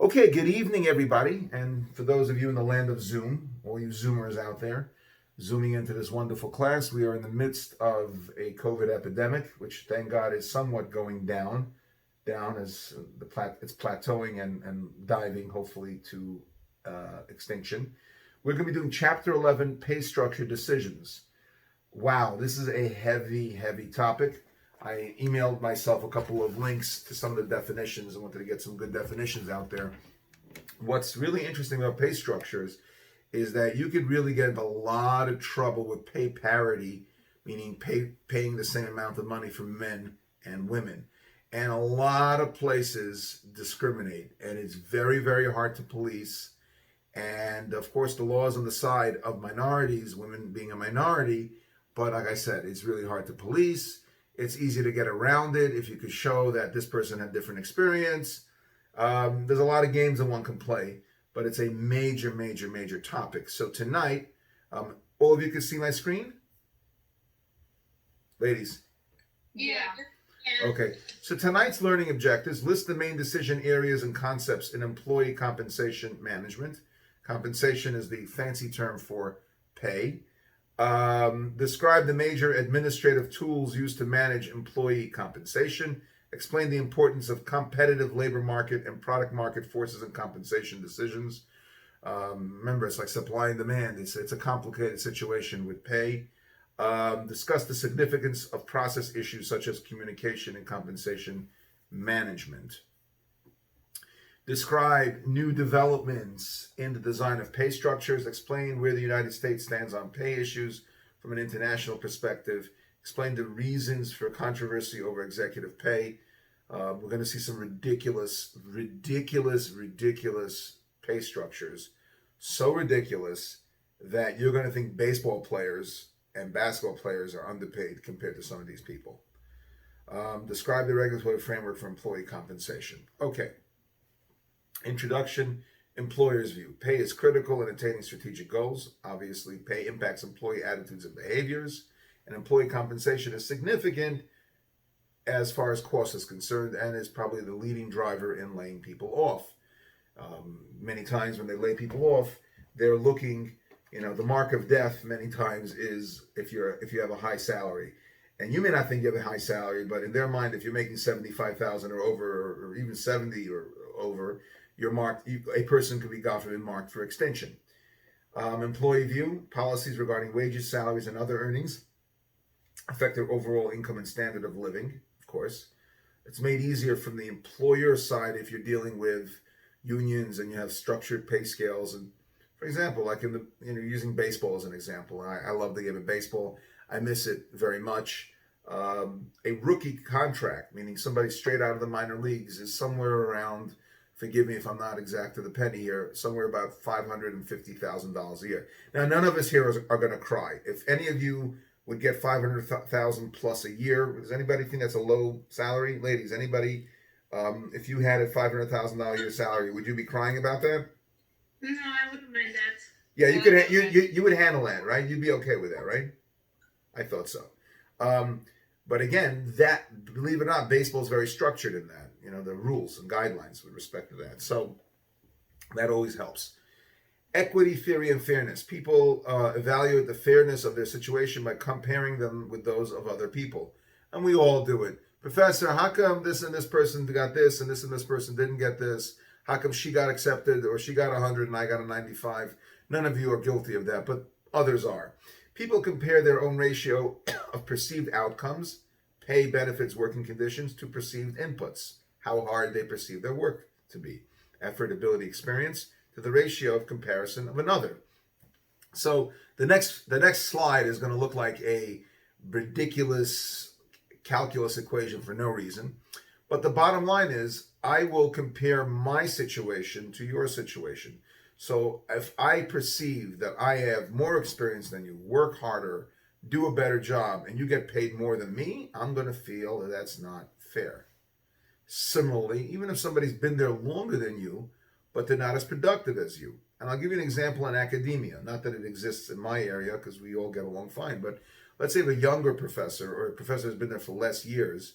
Okay, good evening, everybody. And for those of you in the land of Zoom, all you Zoomers out there, zooming into this wonderful class, we are in the midst of a COVID epidemic, which thank God is somewhat going down as it's plateauing and diving, hopefully, to extinction. We're going to be doing Chapter 11, Pay Structure Decisions. Wow, this is a heavy, heavy topic. I emailed myself a couple of links to some of the definitions. I wanted to get some good definitions out there. What's really interesting about pay structures is that you could really get into a lot of trouble with pay parity, meaning paying the same amount of money for men and women. And a lot of places discriminate, and it's very, very hard to police. And of course, the law is on the side of minorities, women being a minority. But like I said, it's really hard to police. It's easy to get around it if you could show that this person had different experience. There's a lot of games that one can play, but it's a major, major, major topic. So tonight, all of you can see my screen? Ladies? Yeah. Okay. So tonight's learning objectives list the main decision areas and concepts in employee compensation management. Compensation is the fancy term for pay. Describe the major administrative tools used to manage employee compensation. Explain the importance of competitive labor market and product market forces and compensation decisions. Remember, it's like supply and demand. It's a complicated situation with pay. Discuss the significance of process issues such as communication and compensation management. Describe new developments in the design of pay structures. Explain where the United States stands on pay issues from an international perspective. Explain the reasons for controversy over executive pay. We're going to see some ridiculous pay structures. So ridiculous that you're going to think baseball players and basketball players are underpaid compared to some of these people. Describe the regulatory framework for employee compensation. Okay. Introduction, employer's view. Pay is critical in attaining strategic goals. Obviously, pay impacts employee attitudes and behaviors, and employee compensation is significant as far as cost is concerned and is probably the leading driver in laying people off. Many times when they lay people off, they're looking, the mark of death many times is if you have a high salary. And you may not think you have a high salary, but in their mind, if you're making 75,000 or over, or even 70 or over, you're marked. A person could be, God forbid, marked for extinction. Employee view: policies regarding wages, salaries, and other earnings affect their overall income and standard of living. Of course, it's made easier from the employer side if you're dealing with unions and you have structured pay scales. And for example, like using baseball as an example, and I love the game of baseball. I miss it very much. A rookie contract, meaning somebody straight out of the minor leagues, is somewhere around, forgive me if I'm not exact to the penny here, somewhere about $550,000 a year. Now, none of us here are going to cry. If any of you would get $500,000 plus a year, does anybody think that's a low salary? Ladies, anybody, if you had a $500,000 a year salary, would you be crying about that? No, I wouldn't mind that. Yeah, you would handle that, right? You'd be okay with that, right? I thought so. But again, that, believe it or not, baseball is very structured in that, the rules and guidelines with respect to that. So that always helps. Equity, theory, and fairness. People evaluate the fairness of their situation by comparing them with those of other people. And we all do it. Professor, how come this and this person got this and this person didn't get this? How come she got accepted or she got 100 and I got a 95? None of you are guilty of that, but others are. People compare their own ratio of perceived outcomes, pay, benefits, working conditions, to perceived inputs, how hard they perceive their work to be, effort, ability, experience, to the ratio of comparison of another. So the next slide is going to look like a ridiculous calculus equation for no reason. But the bottom line is I will compare my situation to your situation. So if I perceive that I have more experience than you, work harder, do a better job, and you get paid more than me, I'm going to feel that that's not fair. Similarly, even if somebody's been there longer than you, but they're not as productive as you. And I'll give you an example in academia. Not that it exists in my area because we all get along fine, but let's say a younger professor or a professor has been there for less years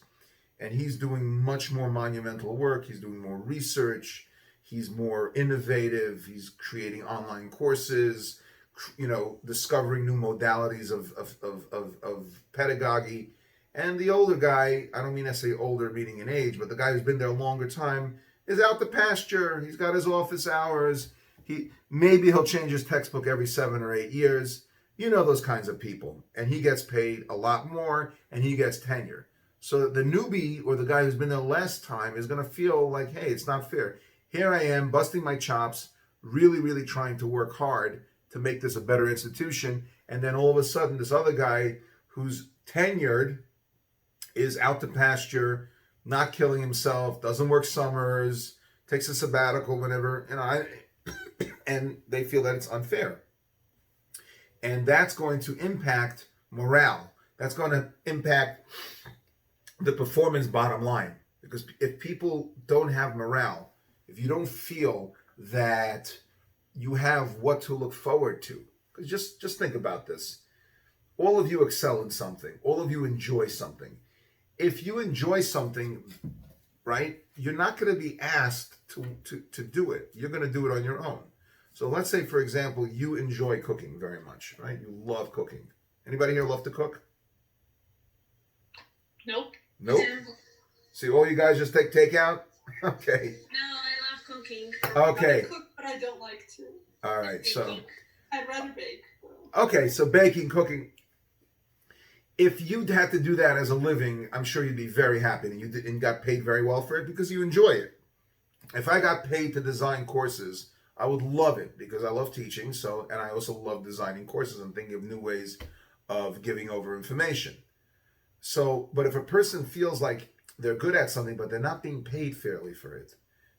and he's doing much more monumental work. He's doing more research. He's more innovative. He's creating online courses, discovering new modalities of pedagogy. And the older guy, I don't mean necessarily older meaning in age, but the guy who's been there a longer time is out to pasture. He's got his office hours. Maybe he'll change his textbook every 7 or 8 years. You know those kinds of people. And he gets paid a lot more and he gets tenure. So the newbie or the guy who's been there last time is going to feel like, hey, it's not fair. Here I am busting my chops, really, really trying to work hard to make this a better institution. And then all of a sudden, this other guy who's tenured is out to pasture, not killing himself, doesn't work summers, takes a sabbatical whenever, and they feel that it's unfair. And that's going to impact morale. That's going to impact the performance bottom line. Because if people don't have morale, if you don't feel that you have what to look forward to, because just think about this. All of you excel in something. All of you enjoy something. If you enjoy something, right, you're not going to be asked to do it. You're going to do it on your own. So let's say, for example, you enjoy cooking very much, right? You love cooking. Anybody here love to cook? Nope. Nope. See, all you guys just take takeout? Okay. No, I love cooking. Okay. I cook, but I don't like to. All right. So, Baking. I'd rather bake. okay. So baking, cooking. If you'd had to do that as a living, I'm sure you'd be very happy and got paid very well for it because you enjoy it. If I got paid to design courses, I would love it because I love teaching. And I also love designing courses and thinking of new ways of giving over information. So, but if a person feels like they're good at something, but they're not being paid fairly for it,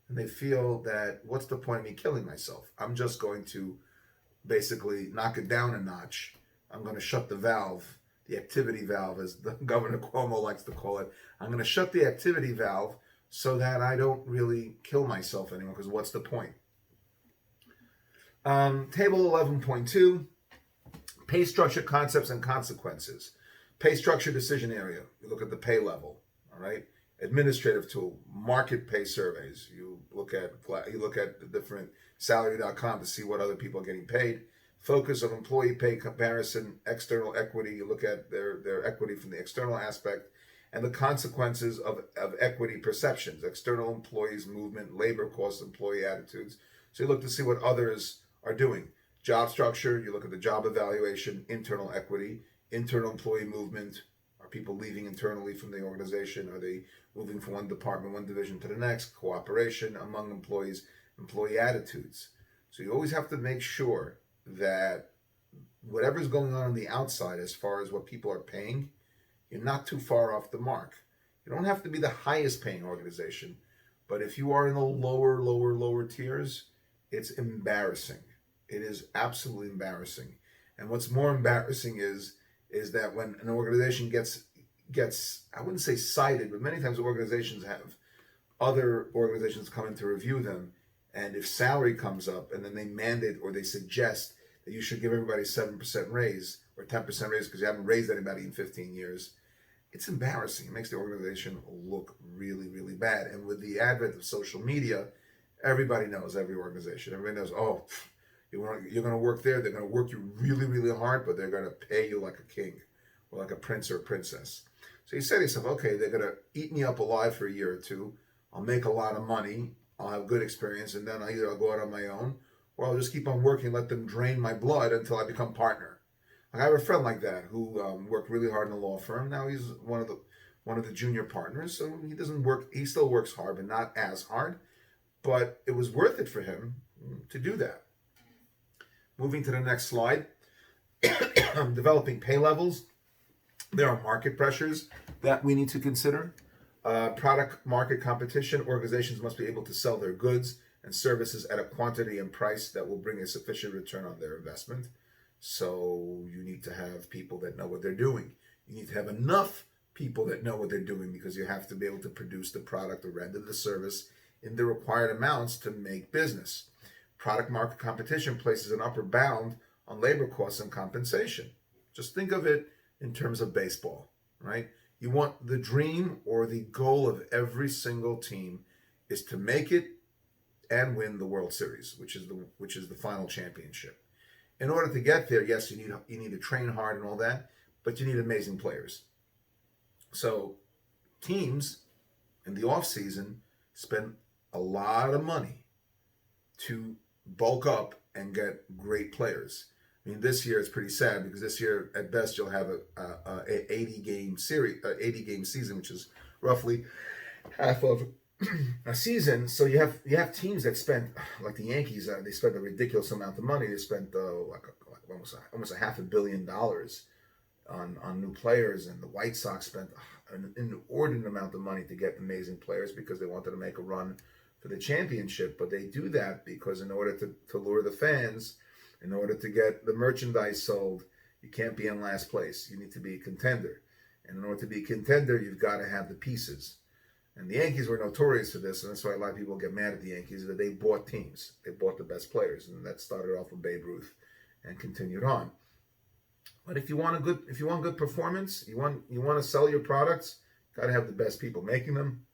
and they feel that, what's the point of me killing myself? I'm just going to basically knock it down a notch. I'm going to shut the valve, the activity valve, as the Governor Cuomo likes to call it. I'm going to shut the activity valve so that I don't really kill myself anymore, because what's the point? Table 11.2, pay structure concepts and consequences. Pay structure decision area. You look at the pay level, all right? Administrative tool, market pay surveys. You look at the different salary.com to see what other people are getting paid. Focus on employee pay comparison, external equity. You look at their equity from the external aspect, and the consequences of equity perceptions, external employees movement, labor costs, employee attitudes. So you look to see what others are doing. Job structure, you look at the job evaluation, internal equity, internal employee movement. Are people leaving internally from the organization? Are they moving from one department, one division to the next? Cooperation among employees, employee attitudes. So you always have to make sure that whatever's going on the outside as far as what people are paying, you're not too far off the mark. You don't have to be the highest paying organization, but if you are in the lower tiers, it's embarrassing. It is absolutely embarrassing. And what's more embarrassing is that when an organization gets I wouldn't say cited, but many times organizations have other organizations come in to review them, and if salary comes up and then they mandate or they suggest that you should give everybody 7% raise or 10% raise because you haven't raised anybody in 15 years, it's embarrassing. It makes the organization look really, really bad. And with the advent of social media, everybody knows, every organization. Everybody knows, oh, you're going to work there. They're going to work you really, really hard, but they're going to pay you like a king or like a prince or a princess. So you say to yourself, okay, they're going to eat me up alive for a year or two. I'll make a lot of money. I'll have good experience, and then I'll go out on my own, or I'll just keep on working, let them drain my blood until I become partner. Like I have a friend like that who worked really hard in a law firm. Now he's one of the junior partners, so he doesn't work. He still works hard, but not as hard. But it was worth it for him to do that. Moving to the next slide, developing pay levels. There are market pressures that we need to consider. Product market competition. Organizations must be able to sell their goods and services at a quantity and price that will bring a sufficient return on their investment. So you need to have people that know what they're doing. You need to have enough people that know what they're doing, because you have to be able to produce the product or render the service in the required amounts to make business. Product market competition places an upper bound on labor costs and compensation. Just think of it in terms of baseball, right? You want the dream or the goal of every single team is to make it and win the World Series, which is the final championship. In order to get there, yes, you need to train hard and all that, but you need amazing players. So teams in the off season spend a lot of money to bulk up and get great players. I mean, this year it's pretty sad because this year at best you'll have a 80 game season, which is roughly half of a season. So you have teams that spend, like the Yankees, they spend a ridiculous amount of money. They spent like almost $500 million on new players, and the White Sox spent an inordinate amount of money to get amazing players because they wanted to make a run for the championship. But they do that because in order to lure the fans, in order to get the merchandise sold, you can't be in last place. You need to be a contender. And in order to be a contender, you've got to have the pieces. And the Yankees were notorious for this, and that's why a lot of people get mad at the Yankees, that they bought teams. They bought the best players, and that started off with Babe Ruth and continued on. But if you want good performance, you want to sell your products, got to have the best people making them,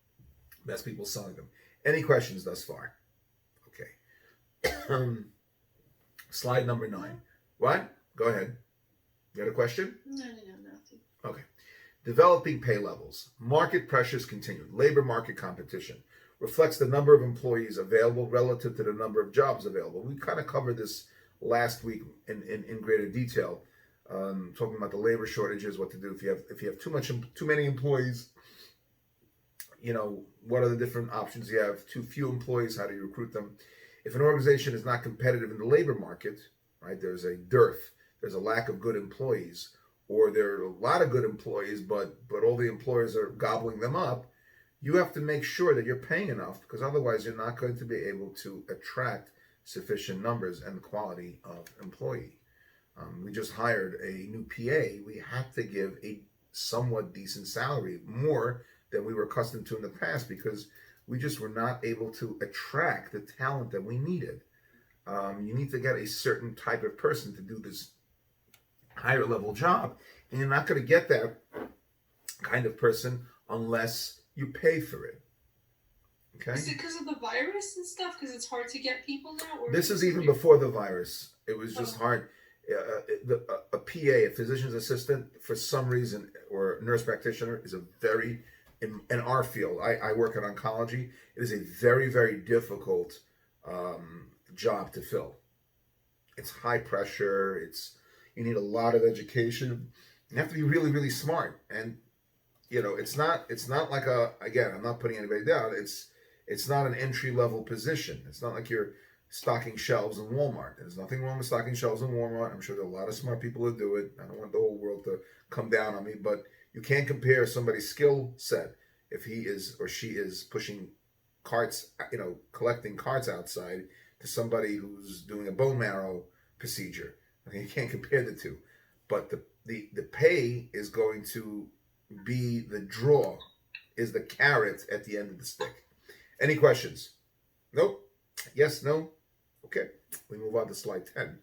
best people selling them. Any questions thus far? Okay. Slide number 9. What? Go ahead. You got a question? No, nothing. Okay. Developing pay levels. Market pressures continue. Labor market competition reflects the number of employees available relative to the number of jobs available. We kind of covered this last week in greater detail, talking about the labor shortages, what to do if you have too many employees. You know, what are the different options you have? Too few employees, how do you recruit them? If an organization is not competitive in the labor market, right, there's a dearth, there's a lack of good employees, or there are a lot of good employees, but all the employers are gobbling them up, you have to make sure that you're paying enough, because otherwise you're not going to be able to attract sufficient numbers and quality of employee. We just hired a new PA. We had to give a somewhat decent salary, more than we were accustomed to in the past, because we just were not able to attract the talent that we needed. You need to get a certain type of person to do this higher level job, and you're not going to get that kind of person unless you pay for it. Okay. Is it because of the virus and stuff? Because it's hard to get people now? Or This is even before the virus. It was just hard. A PA, a physician's assistant, for some reason, or nurse practitioner, is a very, in our field, I work in oncology, it is a very, very difficult job to fill. It's high pressure. You need a lot of education. You have to be really, really smart. And, you know, it's not like again, I'm not putting anybody down. It's not an entry level position. It's not like you're stocking shelves in Walmart. There's nothing wrong with stocking shelves in Walmart. I'm sure there are a lot of smart people who do it. I don't want the whole world to come down on me, but you can't compare somebody's skill set if he is or she is pushing carts, you know, collecting carts outside, to somebody who's doing a bone marrow procedure. I mean, you can't compare the two. But the pay is going to be the draw, is the carrot at the end of the stick. Any questions? Nope. Yes, no? Okay. We move on to slide 10.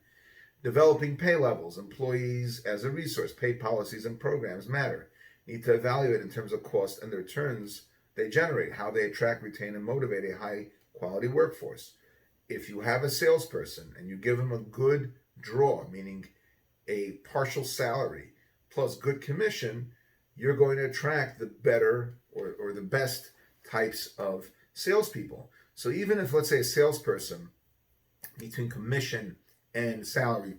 Developing pay levels. Employees as a resource. Pay policies and programs matter. Need to evaluate in terms of cost and the returns they generate, how they attract, retain, and motivate a high quality workforce. If you have a salesperson and you give them a good draw, meaning a partial salary plus good commission, you're going to attract the better or the best types of salespeople. So even if, let's say, a salesperson between commission and salary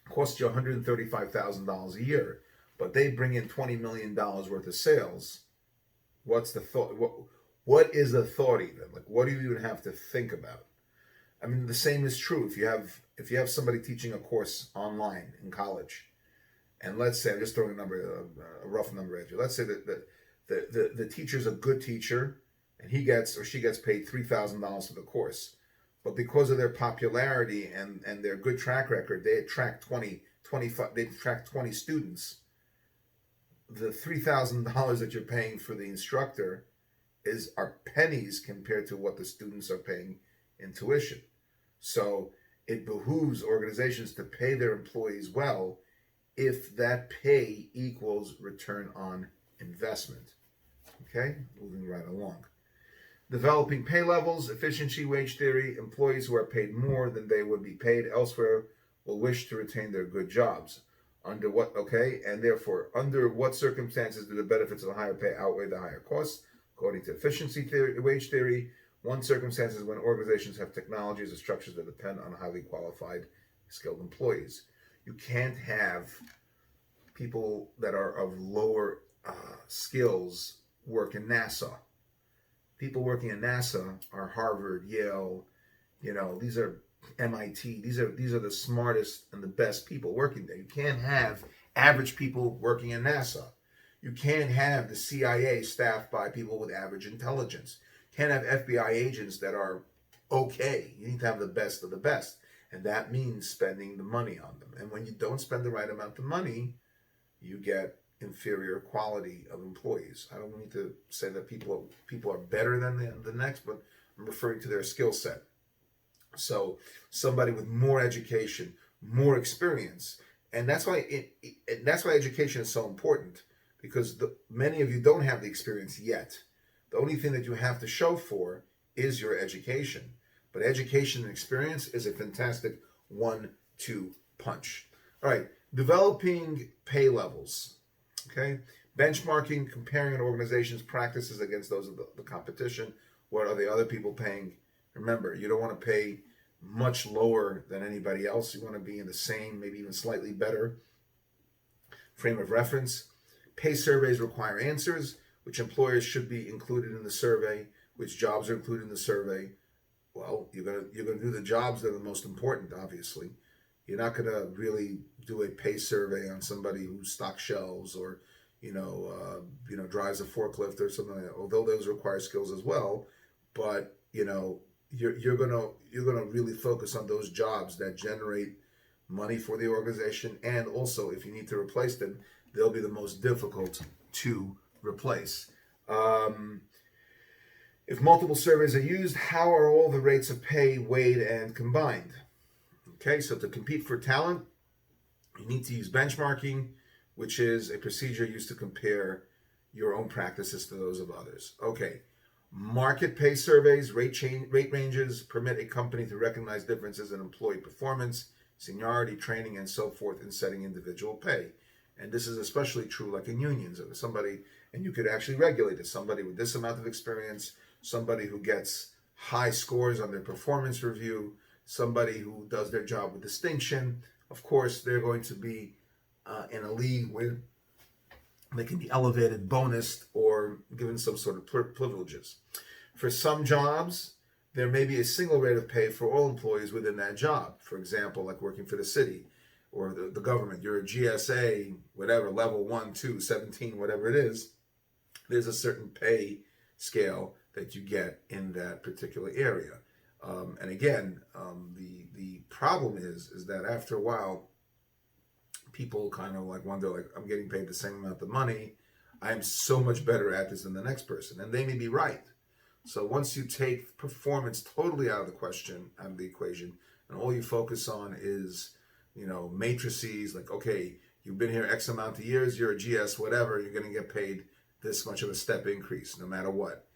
costs you $135,000 a year, but they bring in $20 million worth of sales, what's the thought? What is the thought even? Like, what do you even have to think about? I mean, the same is true if you have somebody teaching a course online in college, and let's say, I'm just throwing a rough number at you. Let's say that the teacher's a good teacher, and he gets or she gets paid $3,000 for the course, but because of their popularity and their good track record, they attract 20 students. The $3,000 that you're paying for the instructor are pennies compared to what the students are paying in tuition. So it behooves organizations to pay their employees well if that pay equals return on investment. Okay, moving right along. Developing pay levels, efficiency wage theory. Employees who are paid more than they would be paid elsewhere will wish to retain their good jobs. Under what, okay, and therefore, under what circumstances do the benefits of the higher pay outweigh the higher costs? According to efficiency theory, wage theory, one circumstance is when organizations have technologies or structures that depend on highly qualified, skilled employees. You can't have people that are of lower skills work in NASA. People working in NASA are Harvard, Yale, these are MIT. These are the smartest and the best people working there. You can't have average people working in NASA. You can't have the CIA staffed by people with average intelligence. You can't have FBI agents that are okay. You need to have the best of the best. And that means spending the money on them. And when you don't spend the right amount of money, you get inferior quality of employees. I don't need to say that people are better than the next, but I'm referring to their skill set. So somebody with more education, more experience, and that's why education is so important, because many of you don't have the experience yet. The only thing that you have to show for is your education. But education and experience is a fantastic 1-2 punch. All right, developing pay levels. Okay, benchmarking, comparing an organization's practices against those of the competition. What are the other people paying? Remember, you don't want to pay much lower than anybody else. You want to be in the same, maybe even slightly better frame of reference. Pay surveys require answers, which employers should be included in the survey, which jobs are included in the survey. Well, you're gonna do the jobs that are the most important, obviously. You're not gonna really do a pay survey on somebody who stocks shelves or drives a forklift or something like that. Although those require skills as well, but you're gonna really focus on those jobs that generate money for the organization, and also if you need to replace them, they'll be the most difficult to replace. If multiple surveys are used, how are all the rates of pay weighed and combined? Okay, so to compete for talent, you need to use benchmarking, which is a procedure used to compare your own practices to those of others. Okay, market pay surveys, rate ranges permit a company to recognize differences in employee performance, seniority, training, and so forth in setting individual pay. And this is especially true like in unions. If and you could actually regulate it. Somebody with this amount of experience, somebody who gets high scores on their performance review, somebody who does their job with distinction. Of course, they're going to be in a league where they can be elevated, bonused, or given some sort of privileges. For some jobs, there may be a single rate of pay for all employees within that job. For example, like working for the city or the government. You're a GSA, whatever, level 1, 2, 17, whatever it is. There's a certain pay scale that you get in that particular area. And again, the problem is that after a while, people kind of like wonder, like, I'm getting paid the same amount of money. I'm so much better at this than the next person. And they may be right. So once you take performance totally out of the equation, and all you focus on is, matrices, like, okay, you've been here X amount of years, you're a GS, whatever, you're going to get paid this much of a step increase, no matter what.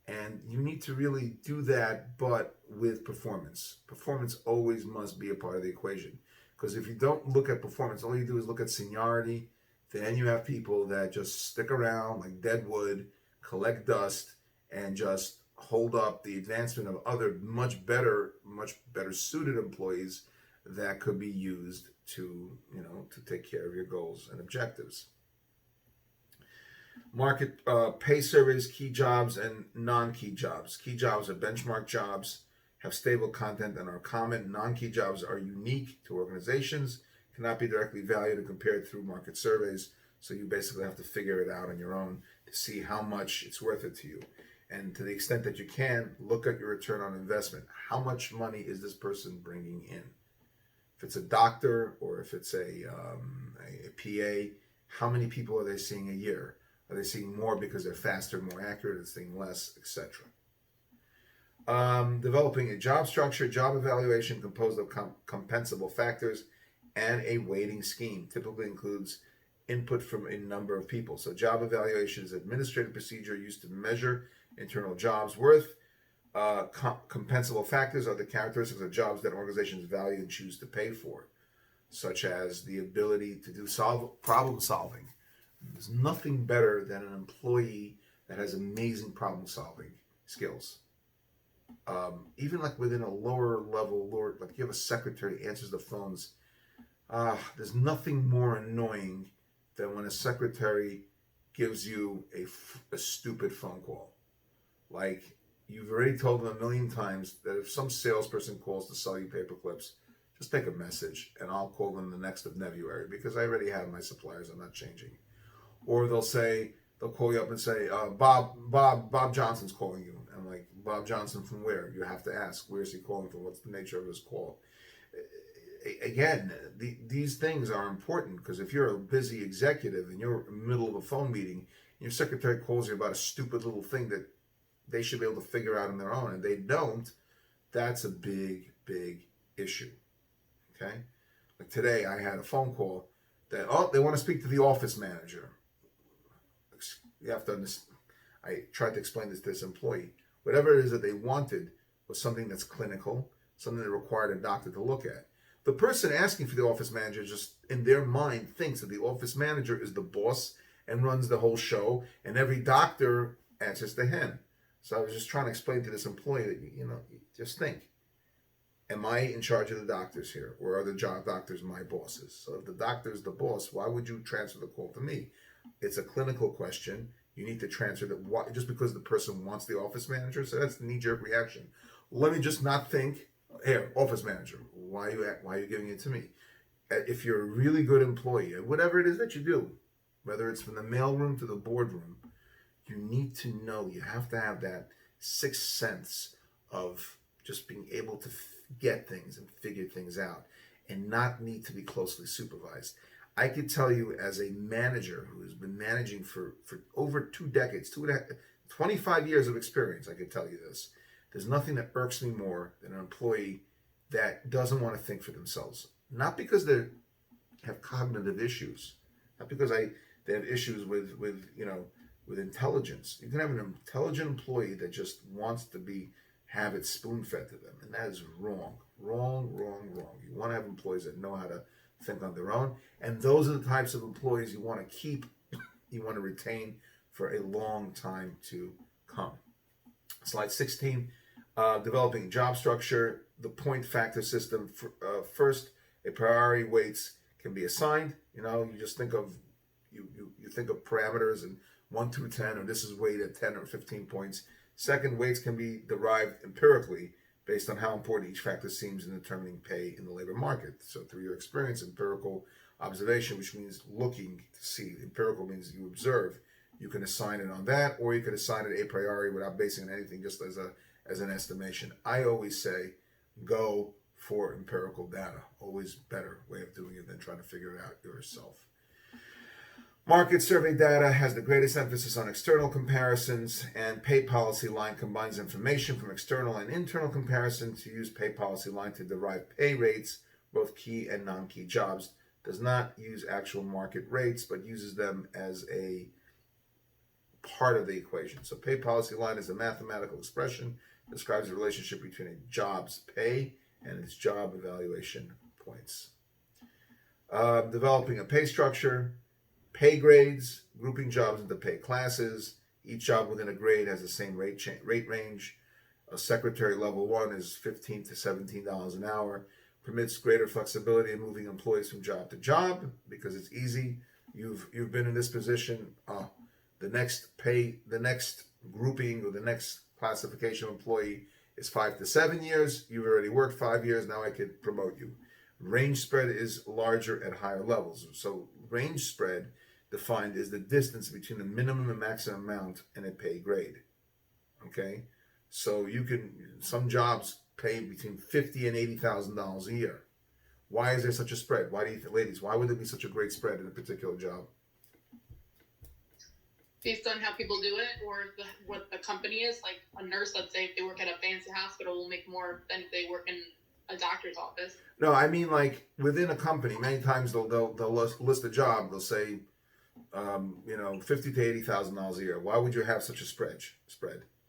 And you need to really do that, but with performance. Performance always must be a part of the equation. Because if you don't look at performance, all you do is look at seniority, then you have people that just stick around like dead wood, collect dust, and just hold up the advancement of other much better suited employees that could be used to take care of your goals and objectives. Market pay surveys, key jobs and non-key jobs. Key jobs are benchmark jobs, have stable content, and are common. Non-key jobs are unique to organizations, cannot be directly valued and compared through market surveys. So you basically have to figure it out on your own to see how much it's worth it to you. And to the extent that you can, look at your return on investment. How much money is this person bringing in? If it's a doctor or if it's a PA, how many people are they seeing a year? Are they seeing more because they're faster, more accurate, and seeing less, etc.? Developing a job structure, job evaluation composed of compensable factors and a weighting scheme. Typically includes input from a number of people. So job evaluation is an administrative procedure used to measure internal jobs worth Compensable factors are the characteristics of jobs that organizations value and choose to pay for, such as the ability to do problem solving. There's nothing better than an employee that has amazing problem solving skills. Even like within a lower level, like you have a secretary that answers the phones. There's nothing more annoying than when a secretary gives you a stupid phone call. Like, you've already told them a million times that if some salesperson calls to sell you paper clips, just take a message and I'll call them the next of February because I already have my suppliers. I'm not changing. Or they'll call you up and say, Bob Johnson's calling you. I'm like, Bob Johnson from where? You have to ask, where's he calling from? What's the nature of his call? Again, these things are important because if you're a busy executive and you're in the middle of a phone meeting, and your secretary calls you about a stupid little thing that they should be able to figure out on their own, and they don't, that's a big, big issue. Okay? Like today, I had a phone call that, they want to speak to the office manager. You have to understand. I tried to explain this to this employee. Whatever it is that they wanted was something that's clinical, something that required a doctor to look at. The person asking for the office manager just in their mind thinks that the office manager is the boss and runs the whole show, and every doctor answers to him. So I was just trying to explain to this employee that, just think, am I in charge of the doctors here, or are the job doctors my bosses? So if the doctor is the boss, why would you transfer the call to me? It's a clinical question. You need to transfer that just because the person wants the office manager. So that's the knee-jerk reaction. Let me just not think. Here, office manager, why are you giving it to me? If you're a really good employee, whatever it is that you do, whether it's from the mailroom to the boardroom, you need to know. You have to have that sixth sense of just being able to get things and figure things out, and not need to be closely supervised. I could tell you, as a manager who has been managing for over 2 decades, 25 years of experience, I could tell you this. There's nothing that irks me more than an employee that doesn't want to think for themselves. Not because they have cognitive issues, not because they have issues with intelligence. You can have an intelligent employee that just wants to have it spoon-fed to them, and that is wrong. Wrong. You want to have employees that know how to think on their own, and those are the types of employees you want to keep, you want to retain for a long time to come. Slide 16. Developing job structure, the point factor system. First, a priority weights can be assigned. You just think of you think of parameters and 1 through 10, or this is weighted at 10 or 15 points. Second, weights can be derived empirically based on how important each factor seems in determining pay in the labor market. So through your experience, empirical observation, which means looking to see. Empirical means you observe. You can assign it on that, or you could assign it a priori without basing it on anything, just as an estimation. I always say, go for empirical data. Always better way of doing it than trying to figure it out yourself. Market survey data has the greatest emphasis on external comparisons, and pay policy line combines information from external and internal comparison to use pay policy line to derive pay rates, both key and non-key jobs. Does not use actual market rates, but uses them as a part of the equation. So pay policy line is a mathematical expression that describes the relationship between a job's pay and its job evaluation points. Developing a pay structure, pay grades, grouping jobs into pay classes. Each job within a grade has the same rate range. A secretary level 1 is $15 to $17 an hour. Permits greater flexibility in moving employees from job to job because it's easy. You've been in this position. The next grouping or the next classification of employee is 5 to 7 years. You've already worked 5 years. Now I could promote you. Range spread is larger at higher levels. So range spread defined is the distance between the minimum and maximum amount in a pay grade. Okay, so some jobs pay between $50,000 and $80,000 a year. Why is there such a spread? Why do you think, ladies? Why would there be such a great spread in a particular job? Based on how people do it, or what the company is. Like a nurse, let's say, if they work at a fancy hospital, will make more than if they work in a doctor's office. No, I mean like within a company. Many times they'll list a job. They'll say, $50,000 to $80,000 a year. Why would you have such a spread?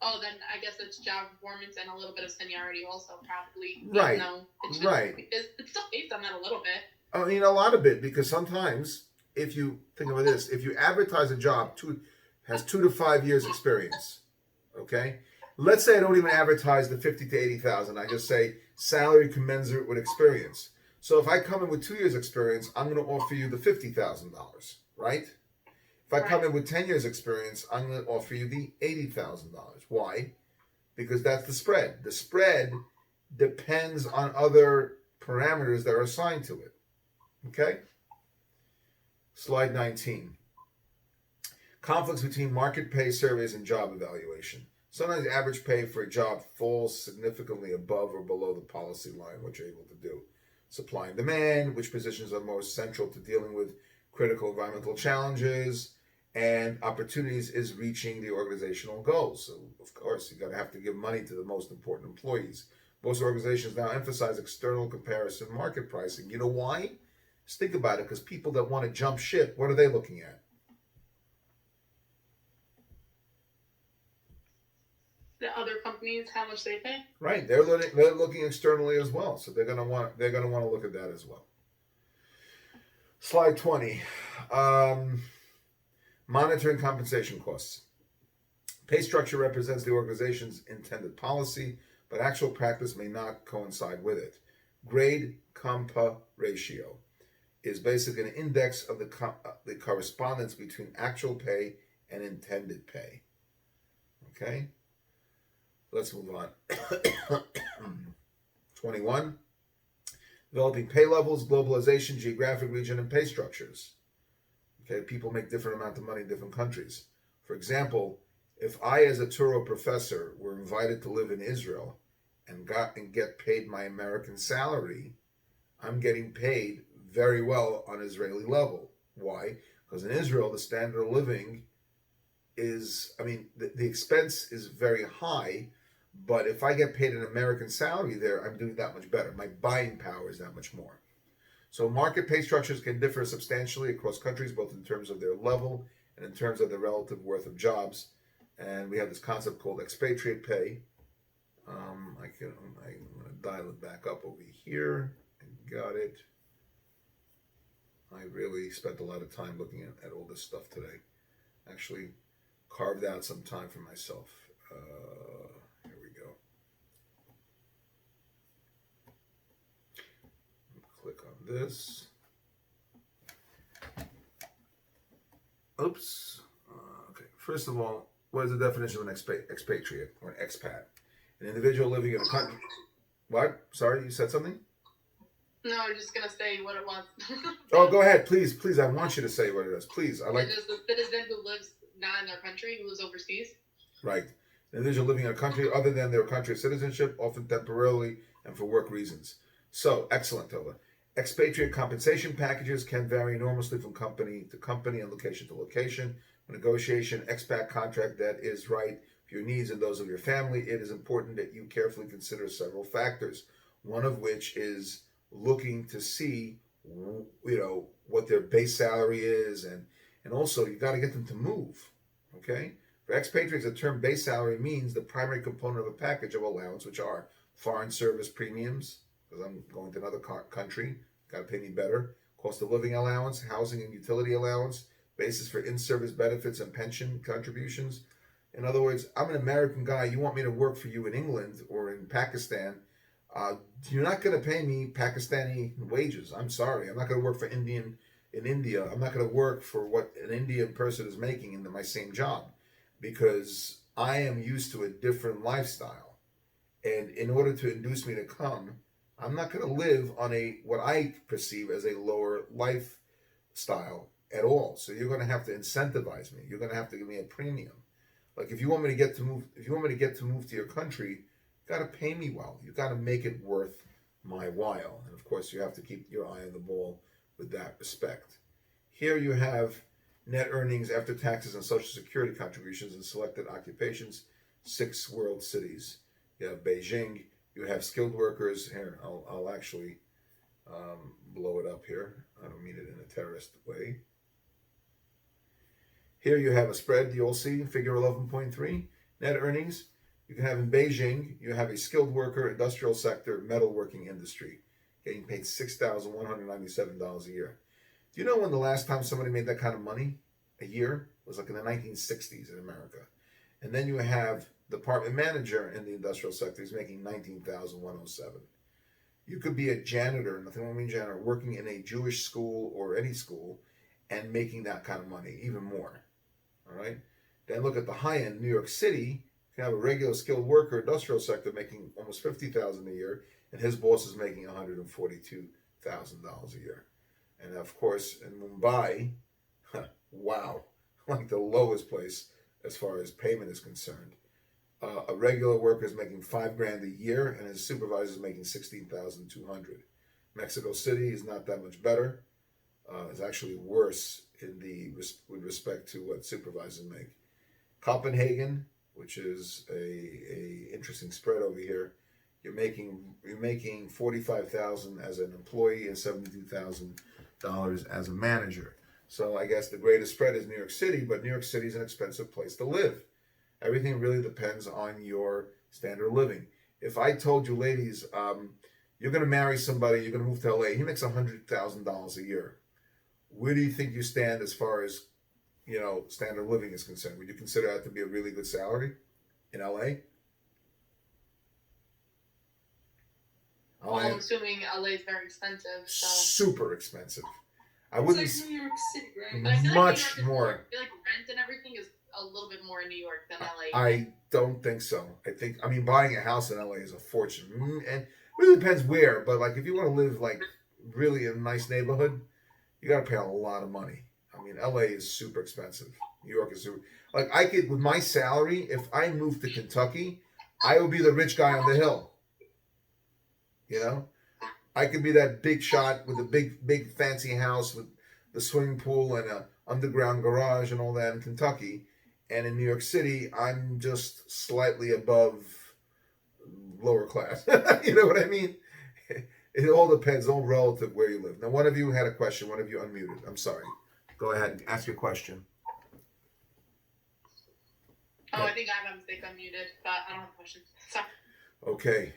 Oh, then I guess it's job performance and a little bit of seniority also, probably. Right. Even though it's Right. it's still based on that a little bit. I mean, a lot of it, because sometimes if you think about this, if you advertise a job has 2 to 5 years experience, okay? Let's say I don't even advertise the 50 to 80,000. I just say salary commensurate with experience. So if I come in with 2 years experience, I'm going to offer you the $50,000, right? If I come in with 10 years experience, I'm going to offer you the $80,000. Why? Because that's the spread. The spread depends on other parameters that are assigned to it. Okay? Slide 19. Conflicts between market pay surveys and job evaluation. Sometimes the average pay for a job falls significantly above or below the policy line, what you're able to do. Supply and demand, which positions are most central to dealing with critical environmental challenges, and opportunities is reaching the organizational goals. So, of course, you're going to have to give money to the most important employees. Most organizations now emphasize external comparison market pricing. You know why? Just think about it, because people that want to jump ship, what are they looking at? The other companies, how much they pay. Right, they're looking externally as well, so they're gonna want to look at that as well. Slide 20, monitoring compensation costs. Pay structure represents the organization's intended policy, but actual practice may not coincide with it. Grade compa ratio is basically an index of the correspondence between actual pay and intended pay. Okay, let's move on. 21. Developing pay levels, globalization, geographic region, and pay structures. Okay, people make different amounts of money in different countries. For example, if I, as a Touro professor, were invited to live in Israel and get paid my American salary, I'm getting paid very well on Israeli level. Why? Because in Israel, the standard of living is, the expense is very high, but if I get paid an American salary there, I'm doing that much better. My buying power is that much more. So market pay structures can differ substantially across countries, both in terms of their level and in terms of the relative worth of jobs. And we have this concept called expatriate pay. I'm going to dial it back up over here. Got it. I really spent a lot of time looking at all this stuff today. Actually carved out some time for myself. Here we go. Click on this. Oops. Okay. First of all, what is the definition of an expatriate or an expat? An individual living in a country. What? Sorry, you said something? No, I'm just gonna say what it was. Oh, go ahead, please. I want you to say what it is. Please, I like. It is the citizen who lives not in their country, who lives overseas. Right. An individual living in a country other than their country of citizenship, often temporarily and for work reasons. So, excellent, Tova. Expatriate compensation packages can vary enormously from company to company and location to location. When negotiation expat contract that is right for your needs and those of your family, it is important that you carefully consider several factors. One of which is looking to see, what their base salary is, and also you got to get them to move. Okay. For expatriates, the term base salary means the primary component of a package of allowance, which are foreign service premiums, because I'm going to another country, got to pay me better, cost of living allowance, housing and utility allowance, basis for in-service benefits and pension contributions. In other words, I'm an American guy. You want me to work for you in England or in Pakistan. You're not going to pay me Pakistani wages. I'm sorry. I'm not going to work for Indian in India. I'm not going to work for what an Indian person is making in my same job, because I am used to a different lifestyle. And in order to induce me to come, I'm not going to live on what I perceive as a lower lifestyle at all. So you're going to have to incentivize me. You're going to have to give me a premium. Like if you want me to get to move to your country, you got to pay me well. You got to make it worth my while. And of course, you have to keep your eye on the ball with that respect. Here you have net earnings after taxes and Social Security contributions in selected occupations, 6 world cities. You have Beijing. You have skilled workers. Here, I'll actually blow it up here. I don't mean it in a terrorist way. Here you have a spread. You'll see figure 11.3 net earnings You can have in Beijing, you have a skilled worker, industrial sector, metalworking industry, getting paid $6,197 a year. Do you know when the last time somebody made that kind of money a year? It was like in the 1960s in America. And then you have department manager in the industrial sector is making $19,107. You could be a janitor, nothing wrong with janitor, working in a Jewish school or any school and making that kind of money, even more. All right? Then look at the high end, New York City. You can have a regular skilled worker, industrial sector making almost $50,000 a year, and his boss is making $142,000 a year. And of course, in Mumbai, wow, like the lowest place as far as payment is concerned. A regular worker is making $5,000 a year, and his supervisor is making $16,200. Mexico City is not that much better. It's actually worse with respect to what supervisors make. Copenhagen, which is a interesting spread over here, you're making $45,000 as an employee and $72,000 as a manager. So I guess the greatest spread is New York City, but New York City is an expensive place to live. Everything really depends on your standard of living. If I told you, ladies, you're going to marry somebody, you're going to move to LA, he makes $100,000 a year. Where do you think you stand as far as, standard of living is concerned? Would you consider that to be a really good salary in LA? Well, I'm assuming LA is very expensive, so. Super expensive. I It's wouldn't. like New York City, right? But I feel Much like New York is more. I feel like rent and everything is a little bit more in New York than LA. I don't think so. Buying a house in LA is a fortune, and it really depends where. But like, if you want to live like really in a nice neighborhood, you got to pay a lot of money. LA is super expensive. New York is super. Like, I could, with my salary, if I moved to Kentucky, I would be the rich guy on the hill. I could be that big shot with a big fancy house with the swimming pool and a underground garage and all that in Kentucky. And in New York City, I'm just slightly above lower class. You know what I mean? It all depends, all relative where you live. Now, one of you had a question. One of you unmuted. I'm sorry. Go ahead and ask your question. I think I have a mistake unmuted, but I don't have a question. Sorry. Okay.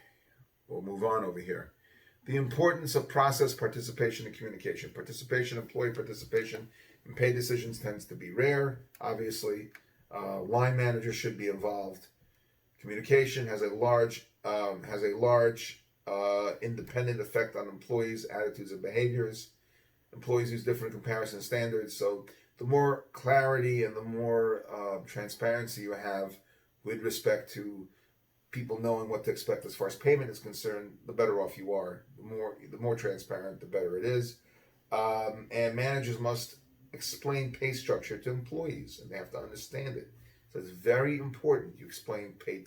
We'll move on over here. The importance of process participation and communication. Employee participation in pay decisions tends to be rare, obviously. Line managers should be involved. Communication has a large independent effect on employees' attitudes and behaviors. Employees use different comparison standards, so the more clarity and the more transparency you have with respect to people knowing what to expect as far as payment is concerned, the better off you are. The more transparent, the better it is. And managers must explain pay structure to employees, and they have to understand it. So it's very important you explain pay